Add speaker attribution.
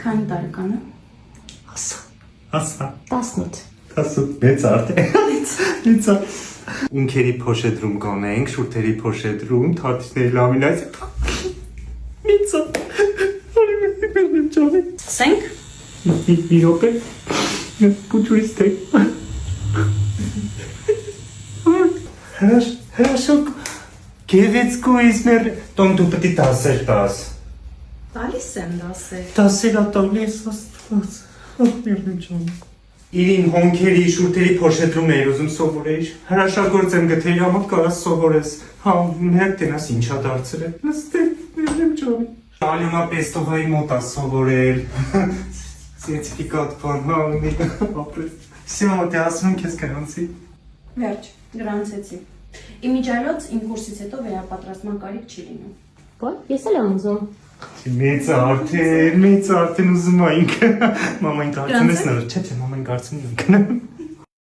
Speaker 1: Քանի տարեկան է։
Speaker 2: Հասա
Speaker 3: 18
Speaker 2: մեծ արդ է մեծ ունքերի փոշեդրում կանենք շուրթերի փոշեդրում թաթիների լամինացիա մեծ արդ ջանի
Speaker 1: Սկսենք։
Speaker 2: մի րոպե պուչուրիստե Хорошо, գեղեցկու իսմեր տոն դու պետք է դասեր տաս
Speaker 1: Տալիս եմ դասեր։
Speaker 2: Դասեր ատալիս աստված Ահ ջան Իրին հոնքերի շուրթերի փոշեդրումներ ուզում սովորեի հրաշագործ եմ գտել համար կարաս սովորես հա մեր տենաս ինչա դարձել է նստել ջան Ալյոնա Պեստովայի մոտ է սովորել Սերտիֆիկատ բան հա ունի ապրես Всё դե ասում քեզ կրանցի
Speaker 1: Վերջ, գրանցեցի։ Իմիջիայլոց իմ կուրսից հետո վերապատրաստման կարիք չի լինում։
Speaker 3: Ոայ ես էլ եմ ուզում
Speaker 2: Մեծ արդեն ուզում է ինքը մամային կարծում ես նոր չէ մամային կարծում ինքն